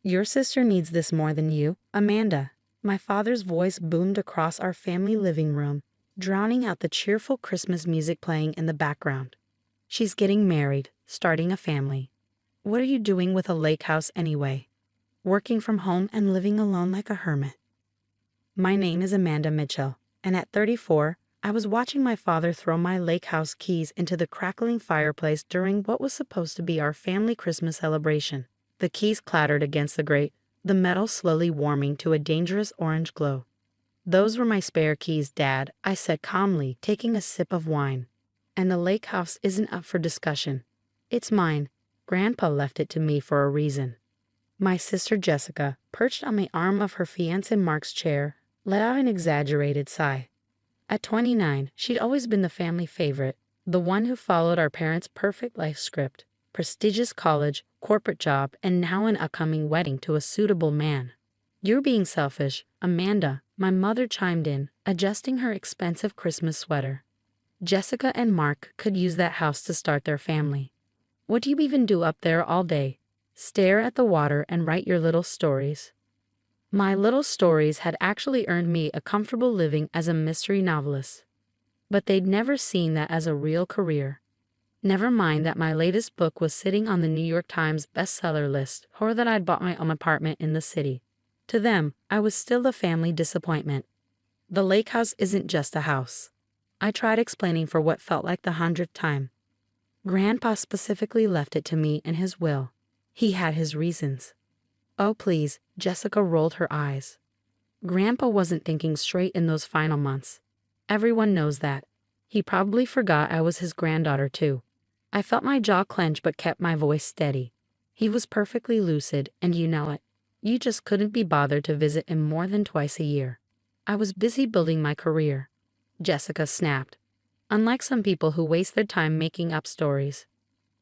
Your sister needs this more than you, Amanda. My father's voice boomed across our family living room, drowning out the cheerful Christmas music playing in the background. She's getting married, starting a family. What are you doing with a lake house anyway? Working from home and living alone like a hermit. My name is Amanda Mitchell, and at 34, I was watching my father throw my lake house keys into the crackling fireplace during what was supposed to be our family Christmas celebration. The keys clattered against the grate, the metal slowly warming to a dangerous orange glow. "Those were my spare keys, Dad," I said calmly, taking a sip of wine. "And the lake house isn't up for discussion. It's mine. Grandpa left it to me for a reason." My sister Jessica, perched on the arm of her fiancé Mark's chair, let out an exaggerated sigh. At 29, she'd always been the family favorite, the one who followed our parents' perfect life script: prestigious college, corporate job, and now an upcoming wedding to a suitable man. "You're being selfish, Amanda," my mother chimed in, adjusting her expensive Christmas sweater. "Jessica and Mark could use that house to start their family. What do you even do up there all day? Stare at the water and write your little stories?" My little stories had actually earned me a comfortable living as a mystery novelist. But they'd never seen that as a real career. Never mind that my latest book was sitting on the New York Times bestseller list, or that I'd bought my own apartment in the city. To them, I was still a family disappointment. The lake house isn't just a house. I tried explaining for what felt like the 100th time. Grandpa specifically left it to me in his will. He had his reasons. "Oh, please," Jessica rolled her eyes. "Grandpa wasn't thinking straight in those final months. Everyone knows that. He probably forgot I was his granddaughter too." I felt my jaw clench but kept my voice steady. "He was perfectly lucid, and you know it. You just couldn't be bothered to visit him more than twice a year." "I was busy building my career," Jessica snapped. Unlike some people who waste their time making up stories.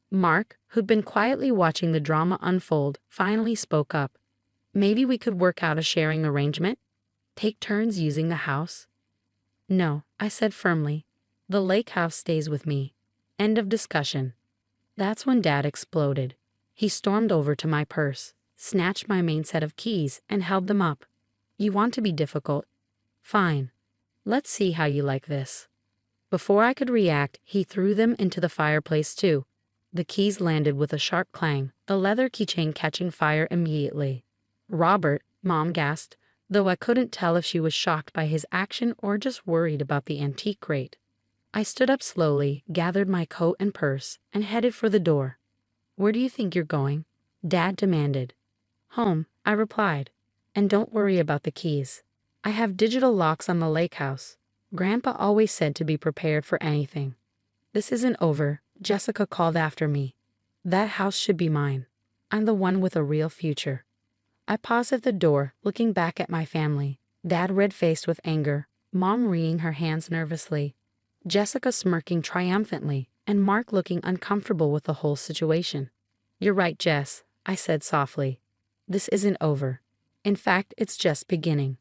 Mark, who'd been quietly watching the drama unfold, finally spoke up. "Maybe we could work out a sharing arrangement? Take turns using the house?" "No," I said firmly. "The lake house stays with me. End of discussion." That's when Dad exploded. He stormed over to my purse, snatched my main set of keys, and held them up. "You want to be difficult? Fine. Let's see how you like this." Before I could react, he threw them into the fireplace too. The keys landed with a sharp clang, the leather keychain catching fire immediately. "Robert," Mom gasped, though I couldn't tell if she was shocked by his action or just worried about the antique grate. I stood up slowly, gathered my coat and purse, and headed for the door. "Where do you think you're going?" Dad demanded. "Home," I replied. "And don't worry about the keys. I have digital locks on the lake house. Grandpa always said to be prepared for anything." "This isn't over," Jessica called after me. "That house should be mine. I'm the one with a real future." I paused at the door, looking back at my family. Dad red-faced with anger, Mom wringing her hands nervously, Jessica smirking triumphantly, and Mark looking uncomfortable with the whole situation. "You're right, Jess," I said softly. "This isn't over. In fact, it's just beginning."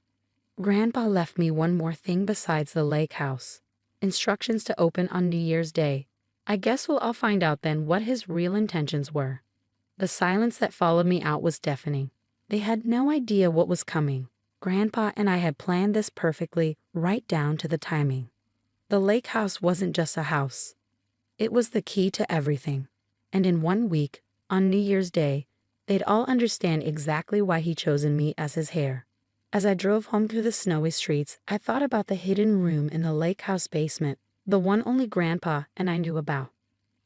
Grandpa left me one more thing besides the lake house. Instructions to open on New Year's Day. I guess we'll all find out then what his real intentions were. The silence that followed me out was deafening. They had no idea what was coming. Grandpa and I had planned this perfectly, right down to the timing. The lake house wasn't just a house. It was the key to everything. And in 1 week, on New Year's Day, they'd all understand exactly why he'd chosen me as his heir. As I drove home through the snowy streets, I thought about the hidden room in the lake house basement, the one only Grandpa and I knew about.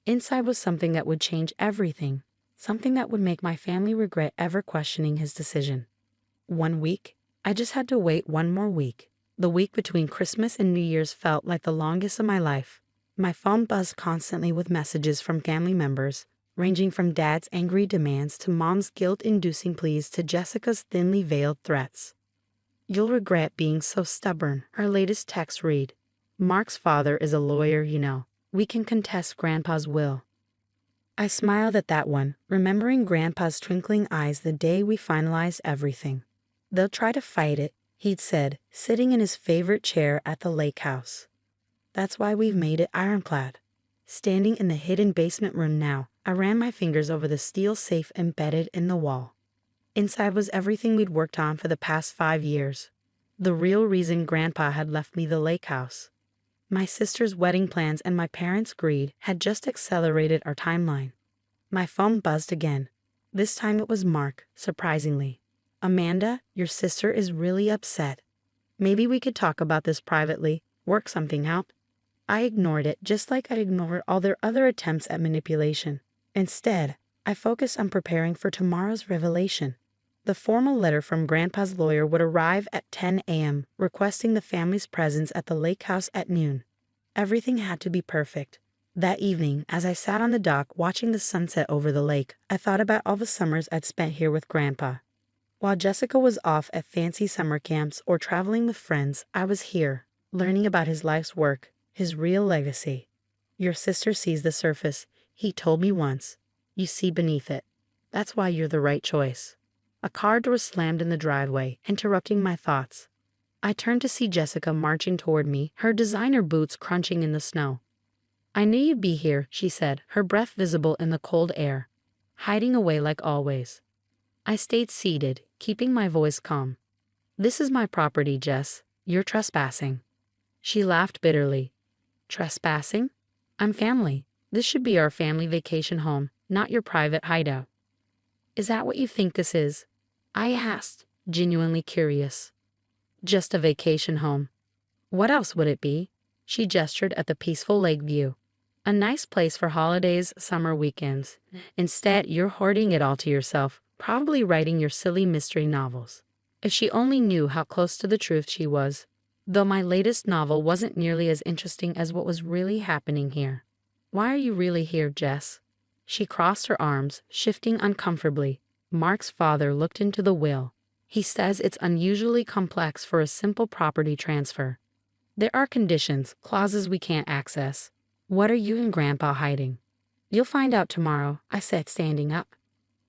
Inside was something that would change everything, something that would make my family regret ever questioning his decision. 1 week? I just had to wait 1 more week. The week between Christmas and New Year's felt like the longest of my life. My phone buzzed constantly with messages from family members, ranging from Dad's angry demands to Mom's guilt-inducing pleas to Jessica's thinly veiled threats. "You'll regret being so stubborn," our latest text read. "Mark's father is a lawyer, you know. We can contest Grandpa's will." I smiled at that one, remembering Grandpa's twinkling eyes the day we finalized everything. "They'll try to fight it," he'd said, sitting in his favorite chair at the lake house. "That's why we've made it ironclad." Standing in the hidden basement room now, I ran my fingers over the steel safe embedded in the wall. Inside was everything we'd worked on for the past 5 years. The real reason Grandpa had left me the lake house. My sister's wedding plans and my parents' greed had just accelerated our timeline. My phone buzzed again. This time it was Mark, surprisingly. "Amanda, your sister is really upset. Maybe we could talk about this privately, work something out." I ignored it just like I ignored all their other attempts at manipulation. Instead, I focused on preparing for tomorrow's revelation. The formal letter from Grandpa's lawyer would arrive at 10 a.m., requesting the family's presence at the lake house at noon. Everything had to be perfect. That evening, as I sat on the dock watching the sunset over the lake, I thought about all the summers I'd spent here with Grandpa. While Jessica was off at fancy summer camps or traveling with friends, I was here, learning about his life's work, his real legacy. "Your sister sees the surface," he told me once. "You see beneath it. That's why you're the right choice." A car door slammed in the driveway, interrupting my thoughts. I turned to see Jessica marching toward me, her designer boots crunching in the snow. "I knew you'd be here," she said, her breath visible in the cold air. "Hiding away like always." I stayed seated, keeping my voice calm. "This is my property, Jess. You're trespassing." She laughed bitterly. "Trespassing? I'm family. This should be our family vacation home, not your private hideout." "Is that what you think this is?" I asked, genuinely curious. "Just a vacation home." "What else would it be?" She gestured at the peaceful lake view. "A nice place for holidays, summer weekends. Instead, you're hoarding it all to yourself, probably writing your silly mystery novels." If she only knew how close to the truth she was. Though my latest novel wasn't nearly as interesting as what was really happening here. "Why are you really here, Jess?" She crossed her arms, shifting uncomfortably. Mark's father looked into the will. "He says it's unusually complex for a simple property transfer. There are conditions, clauses we can't access." "What are you and Grandpa hiding?" "You'll find out tomorrow," I said, standing up.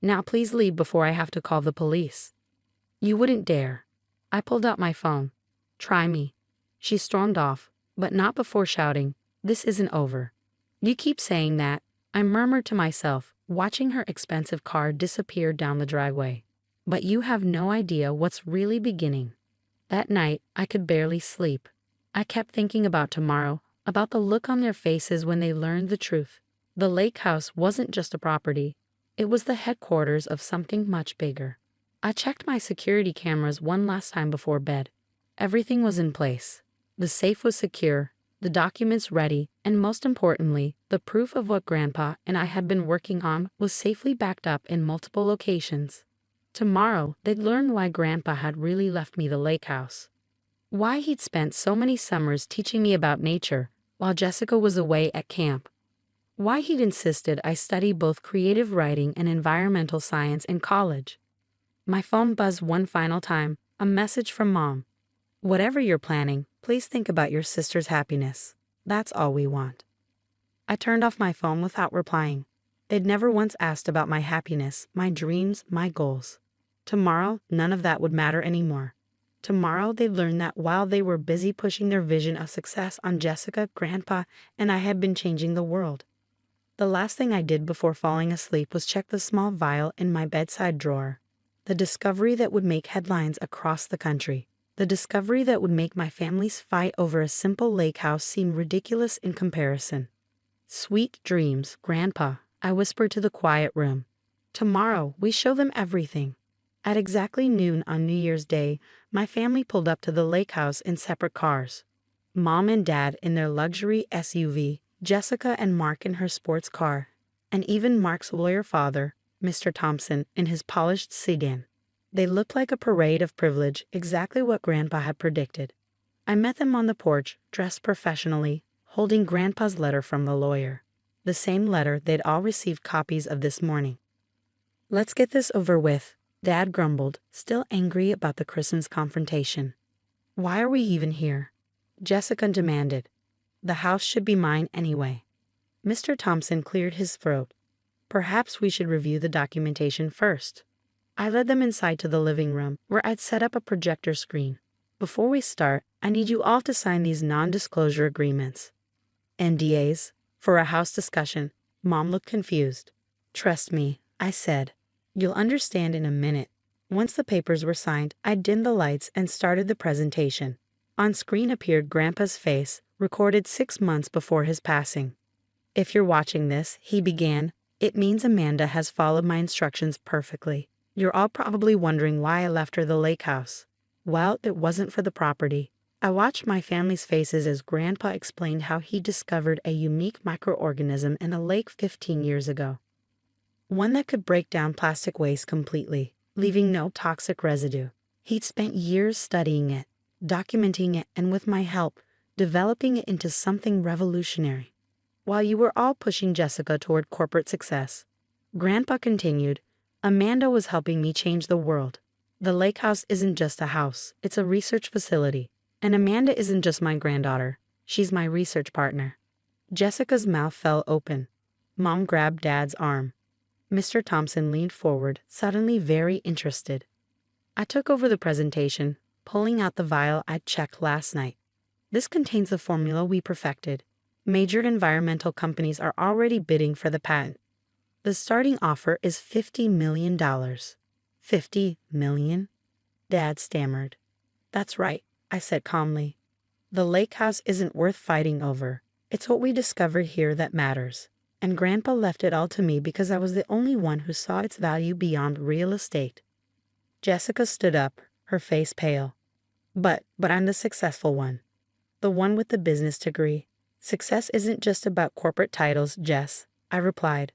"Now please leave before I have to call the police." "You wouldn't dare." I pulled out my phone. "Try me." She stormed off, but not before shouting, "This isn't over." "You keep saying that," I murmured to myself, watching her expensive car disappear down the driveway. "But you have no idea what's really beginning." That night, I could barely sleep. I kept thinking about tomorrow, about the look on their faces when they learned the truth. The lake house wasn't just a property. It was the headquarters of something much bigger. I checked my security cameras one last time before bed. Everything was in place. The safe was secure, the documents ready, and most importantly, the proof of what Grandpa and I had been working on was safely backed up in multiple locations. Tomorrow, they'd learn why Grandpa had really left me the lake house. Why he'd spent so many summers teaching me about nature, while Jessica was away at camp. Why he'd insisted I study both creative writing and environmental science in college. My phone buzzed one final time, a message from Mom. "Whatever you're planning, please think about your sister's happiness. That's all we want." I turned off my phone without replying. They'd never once asked about my happiness, my dreams, my goals. Tomorrow, none of that would matter anymore. Tomorrow, they'd learn that while they were busy pushing their vision of success on Jessica, Grandpa, and I had been changing the world. The last thing I did before falling asleep was check the small vial in my bedside drawer. The discovery that would make headlines across the country. The discovery that would make my family's fight over a simple lake house seem ridiculous in comparison. "Sweet dreams, Grandpa," I whispered to the quiet room. "Tomorrow, we show them everything." At exactly noon on New Year's Day, my family pulled up to the lake house in separate cars. Mom and Dad in their luxury SUV, Jessica and Mark in her sports car, and even Mark's lawyer father, Mr. Thompson, in his polished sedan. They looked like a parade of privilege, exactly what Grandpa had predicted. I met them on the porch, dressed professionally, holding Grandpa's letter from the lawyer. The same letter they'd all received copies of this morning. "Let's get this over with," Dad grumbled, still angry about the Christmas confrontation. "Why are we even here?" Jessica demanded. "The house should be mine anyway." Mr. Thompson cleared his throat. "Perhaps we should review the documentation first." I led them inside to the living room, where I'd set up a projector screen. "Before we start, I need you all to sign these non-disclosure agreements." "NDAs? For a house discussion?" Mom looked confused. "Trust me," I said. "You'll understand in a minute." Once the papers were signed, I dimmed the lights and started the presentation. On screen appeared Grandpa's face, recorded 6 months before his passing. "If you're watching this," he began, "it means Amanda has followed my instructions perfectly. You're all probably wondering why I left her the lake house. Well, it wasn't for the property." I watched my family's faces as Grandpa explained how he discovered a unique microorganism in a lake 15 years ago. One that could break down plastic waste completely, leaving no toxic residue. He'd spent years studying it, documenting it, and with my help, developing it into something revolutionary. While you were all pushing Jessica toward corporate success, Grandpa continued, Amanda was helping me change the world. The lake house isn't just a house, it's a research facility. And Amanda isn't just my granddaughter, she's my research partner. Jessica's mouth fell open. Mom grabbed Dad's arm. Mr. Thompson leaned forward, suddenly very interested. I took over the presentation, pulling out the vial I'd checked last night. This contains the formula we perfected. Major environmental companies are already bidding for the patent. The starting offer is $50 million. $50 million? Dad stammered. That's right, I said calmly. The lake house isn't worth fighting over. It's what we discovered here that matters. And Grandpa left it all to me because I was the only one who saw its value beyond real estate. Jessica stood up, her face pale. But I'm the successful one. The one with the business degree. Success isn't just about corporate titles, Jess, I replied.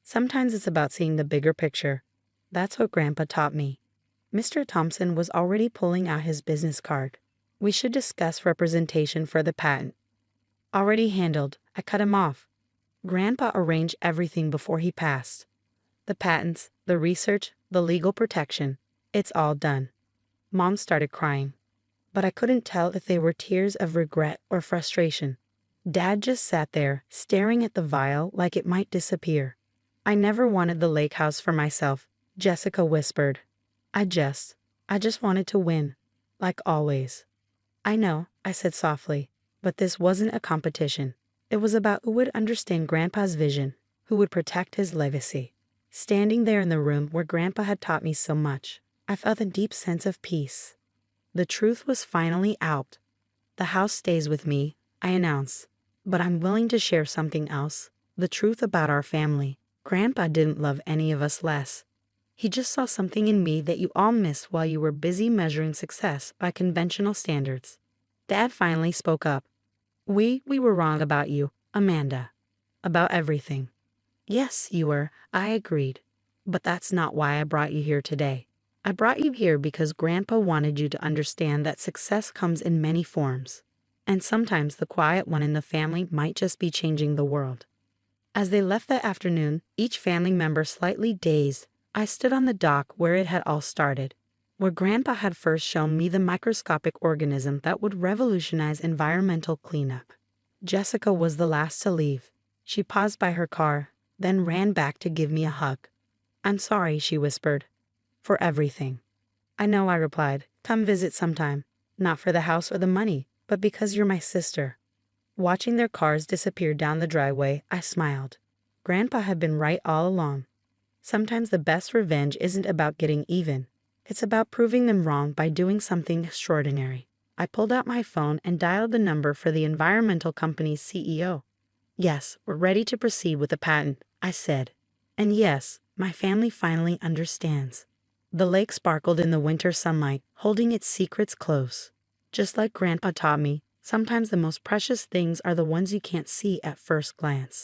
Sometimes it's about seeing the bigger picture. That's what Grandpa taught me. Mr. Thompson was already pulling out his business card. We should discuss representation for the patent. Already handled, I cut him off. Grandpa arranged everything before he passed. The patents, the research, the legal protection. It's all done. Mom started crying. But I couldn't tell if they were tears of regret or frustration. Dad just sat there, staring at the vial like it might disappear. I never wanted the lake house for myself, Jessica whispered. I just wanted to win, like always. I know, I said softly, but this wasn't a competition. It was about who would understand Grandpa's vision, who would protect his legacy. Standing there in the room where Grandpa had taught me so much, I felt a deep sense of peace. The truth was finally out. The house stays with me, I announced, but I'm willing to share something else, the truth about our family. Grandpa didn't love any of us less. He just saw something in me that you all missed while you were busy measuring success by conventional standards. Dad finally spoke up. We were wrong about you, Amanda. About everything. Yes, you were, I agreed. But that's not why I brought you here today. I brought you here because Grandpa wanted you to understand that success comes in many forms. And sometimes the quiet one in the family might just be changing the world. As they left that afternoon, each family member slightly dazed, I stood on the dock where it had all started, where Grandpa had first shown me the microscopic organism that would revolutionize environmental cleanup. Jessica was the last to leave. She paused by her car, then ran back to give me a hug. I'm sorry, she whispered. For everything. I know, I replied. Come visit sometime. Not for the house or the money, but because you're my sister. Watching their cars disappear down the driveway, I smiled. Grandpa had been right all along. Sometimes the best revenge isn't about getting even. It's about proving them wrong by doing something extraordinary. I pulled out my phone and dialed the number for the environmental company's CEO. Yes, we're ready to proceed with the patent, I said. And yes, my family finally understands. The lake sparkled in the winter sunlight, holding its secrets close. Just like Grandpa taught me, sometimes the most precious things are the ones you can't see at first glance.